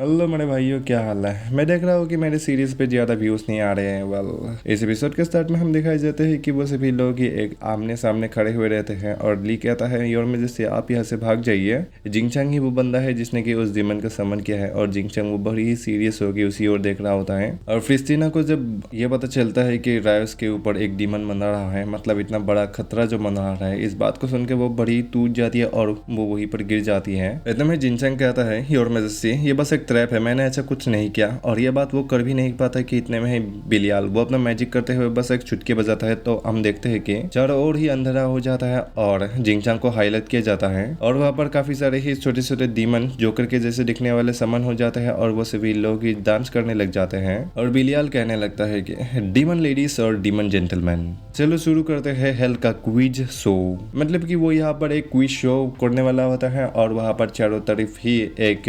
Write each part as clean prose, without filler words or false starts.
Hello मेरे भाइयों, क्या हाल है। मैं देख रहा हूँ कि मेरे सीरीज पे ज़्यादा व्यूज़ नहीं आ रहे हैं। वेल, इस एपिसोड के स्टार्ट में हम दिखाई जाते हैं कि वो सभी लोग ही एक आमने सामने खड़े हुए रहते हैं और ली कहता है, योर मेजेस्टी आप यहाँ से भाग जाइए। जिंगचंग ही वो बंदा है जिसने कि उस डीमन को समन किया है और जिंगचंग वो बड़ी ही सीरियस होकर उसी ओर देख रहा होता है। और क्रिस्टीना को जब ये पता चलता है कि रायोस के ऊपर एक डीमन मंडरा रहा है, मतलब इतना बड़ा खतरा जो मंडरा रहा है, इस बात को सुनकर वो बड़ी टूट जाती है और वो वहीं पर गिर जाती है। इतने में जिंगचंग कहता है, योर मेजेस्टी ये बस एक ट्रैप है, मैंने ऐसा कुछ नहीं किया। और ये बात वो कर भी नहीं पाता कि इतने में ही बिलियाल वो अपना मैजिक करते हुए बस एक चुटकी बजाता है तो हम देखते हैं कि चारों ओर ही अंधेरा हो जाता है और जिंगचंग को हाईलाइट किया जाता है और वहाँ पर काफी सारे ही छोटे छोटे डीमन जोकर के जैसे दिखने वाले समन हो जाते हैं और वो सभी लोग ही डांस करने लग जाते हैं। और बिलियाल कहने लगता है कि डीमन लेडीज और डीमन जेंटलमैन, चलो शुरू करते हैं हेल का क्विज शो। मतलब कि वो यहाँ पर एक क्विज शो करने वाला होता है और वहाँ पर चारों तरफ ही एक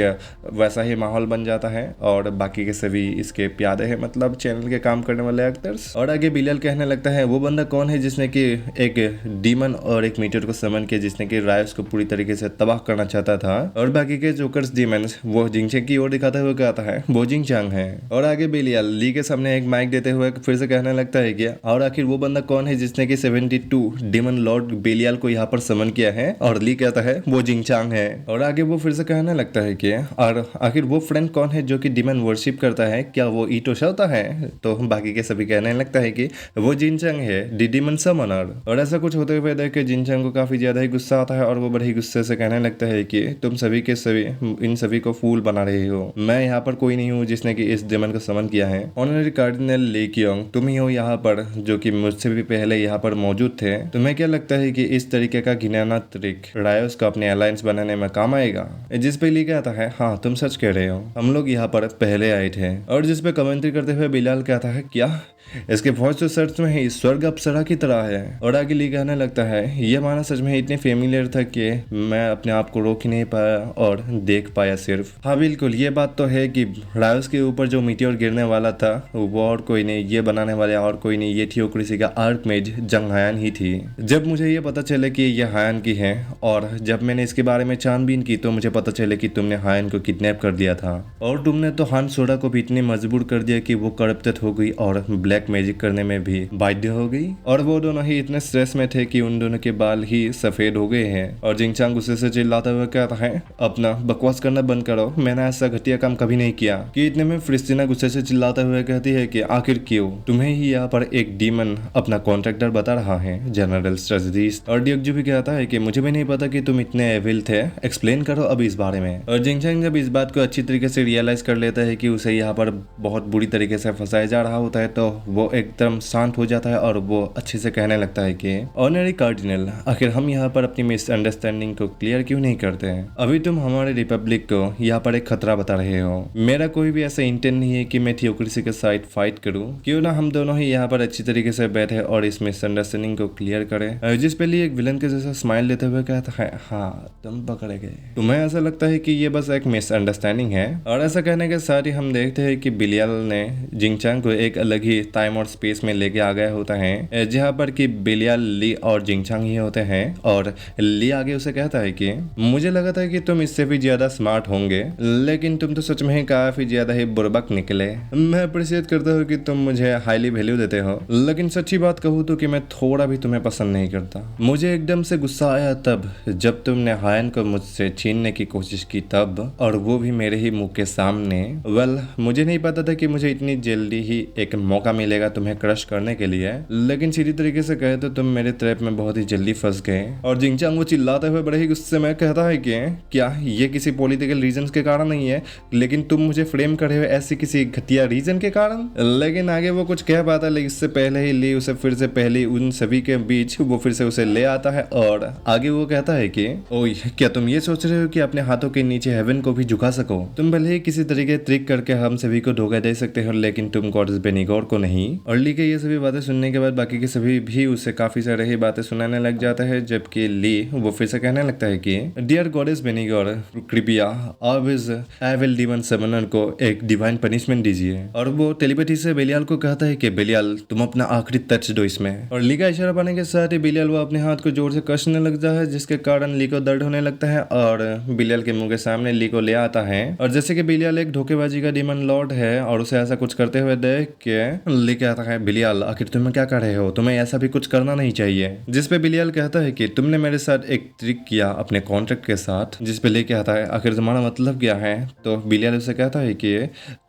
वैसा ही माहौल बन जाता है और बाकी के सभी इसके प्यादे हैं, मतलब चैनल के काम करने वाले एक्टर्स। और आगे बिलियाल कहने लगता है, वो बंदा कौन है जिसने कि एक डीमन और एक मीटर को समन किया, जिसने कि रायोस को पूरी तरीके से तबाह करना चाहता था। और बाकी के जोकर्स डीमंस वो जिंगचंग की ओर दिखाते हुए कहता है वो जिंगचंग है। और आगे बिलियाल ली के सामने एक माइक देते हुए फिर से कहने लगता है कि और आखिर वो बंदा कौन है जिसने कि 72 डीमन लॉर्ड बेलियाल को यहाँ पर समन किया है। और ली कहता है वो जिंगचंग है। और आगे वो फिर से कहने लगता है कि और आखिर वो फ्रेंड कौन है जो कि डीमन वर्शिप करता है, क्या वो ईटो होता है। तो बाकी के सभी कहने लगता है कि वो जिंगचंग है, दी डीमन समनर। और ऐसा कुछ होते हुए देख के जिंगचंग को काफी ज्यादा ही गुस्सा आता है और वो बड़े ही गुस्से से कहने लगता है कि तुम सभी के सभी इन सभी को फूल बना रहे हो, मैं यहाँ पर कोई नहीं हूँ जिसने कि इस डीमन को समन किया है। ऑनरेरी कार्डिनल ली क्योंग, तुम ही हो यहाँ पर जो कि मुझसे भी पहले यहाँ पर मौजूद थे। तुम्हें क्या लगता है कि इस तरीके का घिनौना ट्रिक रायोस को अपने अलायंस बनाने में काम आएगा। जिस पे ली कहता है, हाँ तुम सच कह रहे हो, हम लोग यहाँ पर पहले आए थे। और जिस पे कमेंट्री करते हुए बिलाल कहता है, क्या इसके वॉइस तो सच में ही स्वर्ग अप्सरा की तरह है। और आगे ली कहने लगता है, ये माना सच में इतने फेमिलियर था कि मैं अपने आप को रोक ही नहीं पाया और देख पाया सिर्फ। हाँ बिल्कुल, ये बात तो है कि रायोस के ऊपर जो मीटियोर गिरने वाला था वो और कोई नहीं, ये बनाने वाले और कोई नहीं, ये थियोक्रेसी का आर्कमेज जंग हायन ही थी। जब मुझे ये पता चले कि ये हायन की है और जब मैंने इसके बारे में छानबीन की तो मुझे पता चले कि तुमने हायन को किडनैप कर दिया था और तुमने तो हान सोडा को भी इतनी मजबूर कर दिया कि वो करप्टेड हो गई और ब्लैक मैजिक करने में भी बाध्य हो गई। और वो दोनों ही इतने स्ट्रेस में थे कि उन दोनों के बाल ही सफेद हो गए हैं। और जिंगचंग गुस्से से चिल्लाते हुए कहता है, अपना बकवास करना बंद करो, मैंने ऐसा घटिया काम कभी नहीं किया। कि इतने में क्रिस्टीना गुस्से से चिल्लाते हुए कहती है कि आखिर क्यों, तुम्हें ही यहाँ पर एक डीमन अपना कॉन्ट्रैक्टर बता रहा है, जनरल स्ट्रेटजिस्ट। और डियोकजू भी कहता है कि मुझे भी नहीं पता कि तुम इतने एविल थे, एक्सप्लेन करो अब इस बारे में। और जिंगचंग जब इस बात को अच्छी तरीके से रियलाइज कर लेता है कि उसे यहाँ पर बहुत बुरी तरीके से फंसाया जा रहा होता है तो वो एकदम शांत हो जाता है और वो अच्छे से कहने लगता है कि ऑनरी कार्डिनल, आखिर हम यहाँ पर अपनी मिसअंडरस्टैंडिंग को क्लियर क्यों नहीं करते हैं। अभी तुम हमारे रिपब्लिक को यहाँ पर एक खतरा बता रहे हो, मेरा कोई भी ऐसा इंटेंट नहीं है कि मैं थियोक्रेसी के साथ फाइट करूँ। क्यों ना हम दोनों ही यहाँ पर अच्छी तरीके से बैठे और इस मिसअंडरस्टैंडिंग को क्लियर करें। जिस पे लिए एक विलन के जैसा स्माइल देते हुए कहता है, हाँ तुम पकड़े गए, तुम्हें ऐसा लगता है कि ये बस एक मिसअंडरस्टैंडिंग है। और ऐसा कहने के साथ ही हम देखते हैं कि बिलियाल ने जिंगचंग को एक अलग ही टाइम और स्पेस में लेके आ गया होता है, जहाँ पर कि बिलियाल, ली और जिंगचंग ही होते हैं। और ली आगे उसे कहता है कि मुझे लगा था कि तुम इससे भी ज्यादा स्मार्ट होंगे, लेकिन तुम तो सच में ही काफी ज्यादा ही बुर्बक निकले। मैं अप्रिशिएट करता हूँ कि तुम मुझे हाईली वैल्यू देते हो, लेकिन सच्ची बात कहूँ तो कि मैं थोड़ा भी तुम्हें पसंद नहीं करता। मुझे एकदम से गुस्सा आया तब जब तुमने हायन को मुझसे छीनने की कोशिश की तब, और वो भी मेरे ही मुंह के सामने। वेल, मुझे नहीं पता था कि मुझे इतनी जल्दी ही एक मौका मिलेगा तुम्हें क्रश करने के लिए, लेकिन सीधी तरीके से कहे तो तुम मेरे ट्रैप में बहुत ही जल्दी फंस गए। और जिंगचंग वो चिल्लाते हुए बड़े ही गुस्से में कहता है कि क्या ये किसी पॉलिटिकल रीजन के कारण नहीं है, लेकिन तुम मुझे फ्रेम करे हुए ऐसी किसी घटिया रीजन के कारण। लेकिन आगे वो कुछ कह पाता, लेकिन इससे पहले ही ली उसे फिर से पहले उन सभी के बीच वो फिर से उसे ले आता है। और आगे वो कहता है कि ओए, क्या तुम ये सोच रहे हो कि अपने हाथों के नीचे हेवन को भी झुका सको। तुम भले ही किसी तरीके ट्रिक करके हम सभी को धोखा दे सकते हो, लेकिन तुम गॉडेस बेनिगोर को नहीं नहीं। और ली के ये सभी बातें सुनने के बाद बाकी के सभी भी उससे काफी सारे ही बातें सुनाने लग जाता है, जबकि ली वो फिर से कहने लगता है कि डियर गॉडेस बेनिगोर, कृपया आप इस एविल डीमन समनर को एक डिवाइन पनिशमेंट दीजिए। और वो टेलीपैथी से बेलियाल को कहता है कि बेलियाल तुम अपना आखिरी टच दो इसमें। और ली का इशारा पाने के साथ ही बेलियाल वो अपने हाथ को जोर से कसने लगता है, जिसके कारण ली को दर्द होने लगता है और बेलियाल के मुंह के सामने ली को ले आता है। और जैसे कि बेलियाल एक धोखेबाजी का डीमन लॉर्ड है और उसे ऐसा कुछ करते हुए देख के ली कहता है बेलियाल आखिर तुम्हें क्या कर रहे हो, तुम्हें ऐसा भी कुछ करना नहीं चाहिए। जिस पे बेलियाल कहता है कि तुमने मेरे साथ एक ट्रिक किया अपने कॉन्ट्रैक्ट के साथ। जिस पे ली कहता है आखिर तुम्हारा मतलब क्या है। तो बेलियाल उसे कहता है कि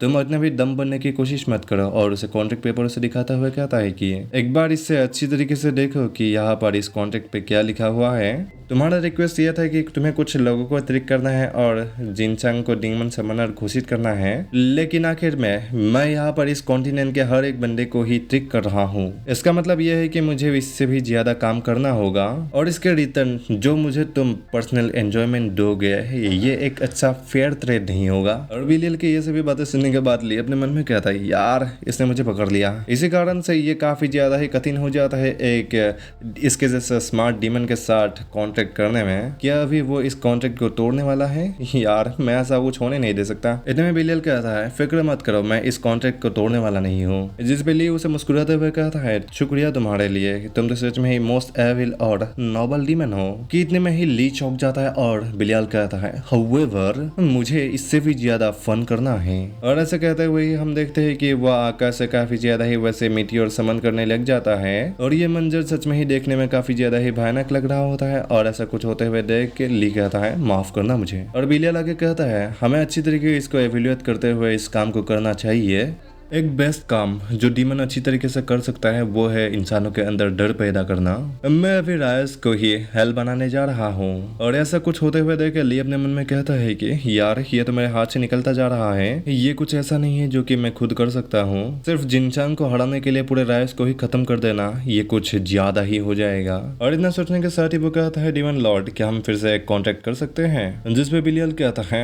तुम इतना भी दम बनने की कोशिश मत करो, और उसे कॉन्ट्रैक्ट पेपर उसे दिखाता हुआ कहता है कि एक बार इससे अच्छी तरीके से देखो कि यहाँ पर इस कॉन्ट्रैक्ट पे क्या लिखा हुआ है। तुम्हारा रिक्वेस्ट ये था कि तुम्हें कुछ लोगों को ट्रिक करना है और जिनचांग को डीमन समनर घोषित करना है, लेकिन आखिर में मैं यहाँ पर इस कॉन्टिनेंट के हर एक बंदे को ही ट्रिक कर रहा हूँ। इसका मतलब यह है कि मुझे इससे भी ज्यादा काम करना होगा और इसके रिटर्न जो मुझे तुम पर्सनल एंजॉयमेंट दोगे ये एक अच्छा फेयर ट्रेड नहीं होगा। और बेलियाल की ये सभी बातें सुनने के बाद ली अपने मन में कहता है यार इसने मुझे पकड़ लिया। इसी कारण से ये काफी ज्यादा ही कठिन हो जाता है एक इसके जैसा स्मार्ट डीमन के साथ कॉन्ट्रैक्ट करने में। क्या अभी वो इस कॉन्ट्रैक्ट को तोड़ने वाला है? यार मैं ऐसा कुछ होने नहीं दे सकता। इतने में बेलियाल कहता है फिक्र मत करो, मैं इस कॉन्ट्रैक्ट को तोड़ने वाला नहीं हूँ। जिस पे ली उसे मुस्कुराते हुए कहता है शुक्रिया तुम्हारे लिए, तुम तो सच में ही मोस्ट एविल और नोबल डीमन हो। कि इतने में ही ली चौंक जाता है और बेलियाल कहता है हाउएवर मुझे इससे भी ज्यादा फन करना है। और ऐसे कहते हुए ही हम देखते हैं कि वह आकाश से काफी ज्यादा ही वैसे मीटियोर समन करने लग जाता है। और ये मंजर सच में ही देखने में काफी ज्यादा ही भयानक लग रहा होता है। और ऐसा कुछ होते हुए देख के ली कहता है माफ करना मुझे। और बेलियाल आगे कहता है हमें अच्छी तरीके इसको एवेल्युएट करते हुए इस काम को करना चाहिए। एक बेस्ट काम जो डीमन अच्छी तरीके से कर सकता है वो है इंसानों के अंदर डर पैदा करना। मैं अभी रायस को ही हेल बनाने जा रहा हूँ। और ऐसा कुछ होते हुए देख ली अपने मन में कहता है कि यार ये तो मेरे हाथ से निकलता जा रहा है, ये कुछ ऐसा नहीं है जो कि मैं खुद कर सकता हूँ। सिर्फ जिनचांग को हराने के लिए पूरे रायस को ही खत्म कर देना ये कुछ ज्यादा ही हो जाएगा। और इतना सोचने के साथ ही वो कहता है डीमन लॉर्ड क्या हम फिर से कॉन्टेक्ट कर सकते हैं? जिसपे बेलियाल कहता है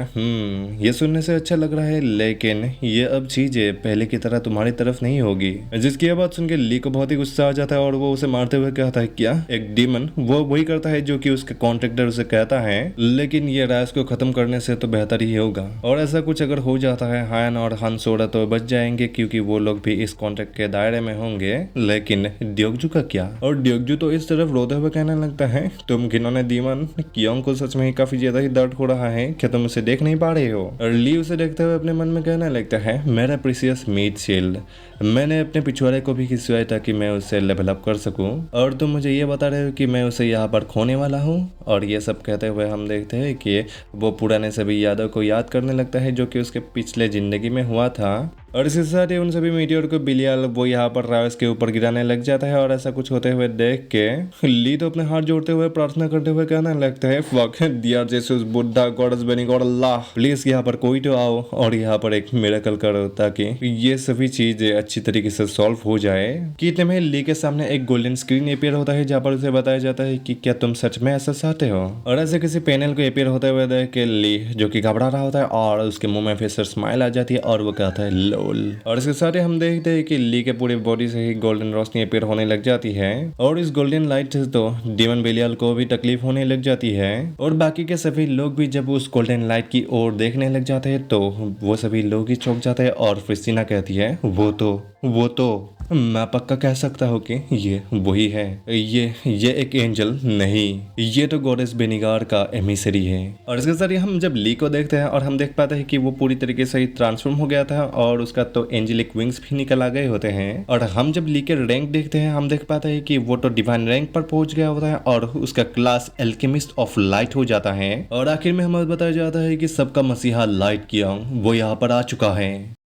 ये सुनने से अच्छा लग रहा है, लेकिन ये अब चीजें पहले की तरह तुम्हारी तरफ नहीं होगी। जिसकी यह बात सुनकर ली को बहुत ही गुस्सा आ जाता है और वो उसे मारते हुए कहता है क्या एक डीमन वो वही करता है जो कि उसके कॉन्ट्रैक्टर उसे कहता है, लेकिन ये रायस को खत्म करने से तो बेहतर ही होगा। और ऐसा कुछ अगर हो जाता है हायन और हान सोडा तो बच जाएंगे क्योंकि वो लोग भी इस कॉन्ट्रैक्ट के दायरे में होंगे। लेकिन ड्योगजू का क्या? और ड्योगजू तो इस तरफ रोते हुए कहने लगता है तुम घिनौने डीमन, कियोंग को सच में ही काफी ज्यादा ही दर्द हो रहा है, क्या तुम उसे देख नहीं पा रहे हो? और ली उसे देखते हुए अपने मन में कहने लगता है मेरा प्रीसियस मीट शील्ड, मैंने अपने पिछवाड़े को भी खिंचवाया ताकि मैं उससे लेवल अप कर सकूं, और तुम मुझे ये बता रहे हो कि मैं उसे यहाँ पर खोने वाला हूँ। और ये सब कहते हुए हम देखते हैं कि वो पुराने सभी यादों को याद करने लगता है जो कि उसके पिछले जिंदगी में हुआ था। और इसके साथ ही उन सभी मीटियोर को बेलियाल वो यहाँ पर रायस के ऊपर गिराने लग जाता है। और ऐसा कुछ होते हुए देख के ली तो अपने हाथ जोड़ते हुए प्रार्थना करते हुए कहने लगता है fuck dear Jesus Buddha goddess बेनिगोर अल्लाह, प्लीज यहाँ पर कोई तो आओ और यहाँ पर एक मिरेकल करो ताकि ये सभी चीजें अच्छी तरीके से सॉल्व हो जाए। कि इतने में ली के सामने एक गोल्डन स्क्रीन अपीयर होता है जहाँ पर उसे बताया जाता है कि क्या तुम सच में ऐसा चाहते हो। और ऐसे किसी पैनल को अपीयर होते हुए देख के ली जो कि घबरा रहा होता है और उसके मुंह में फिर से स्माइल आ जाती है और वो कहता है लोल। और इसके साथ ही हम देखते हैं कि ली के पूरी बॉडी से ही गोल्डन रोशनी अपीयर होने लग जाती है। और इस गोल्डन लाइट से तो डीमन बेलियाल को भी तकलीफ होने लग जाती है। और बाकी के सभी लोग भी जब उस गोल्डन लाइट की ओर देखने लग जाते हैं तो वो सभी लोग ही चौंक जाते हैं। और क्रिस्टीना कहती है वो तो मैं पक्का कह सकता हूँ कि ये वही है, ये एक एंजल नहीं, ये तो गॉडेस बेनिगार का एमिसरी है। और इसके साथ ही हम जब ली को देखते हैं और हम देख पाते हैं कि वो पूरी तरीके से ट्रांसफॉर्म हो गया था और उसका तो एंजेलिक विंग्स भी निकल आ गए होते हैं। और हम जब ली के रैंक देखते हैं हम देख पाते हैं कि वो तो डिवाइन रैंक पर पहुंच गया होता है और उसका क्लास एल्केमिस्ट ऑफ लाइट हो जाता है। और आखिर में हमें बताया जाता है कि सबका मसीहा लाइट कियोंग वो यहाँ पर आ चुका है।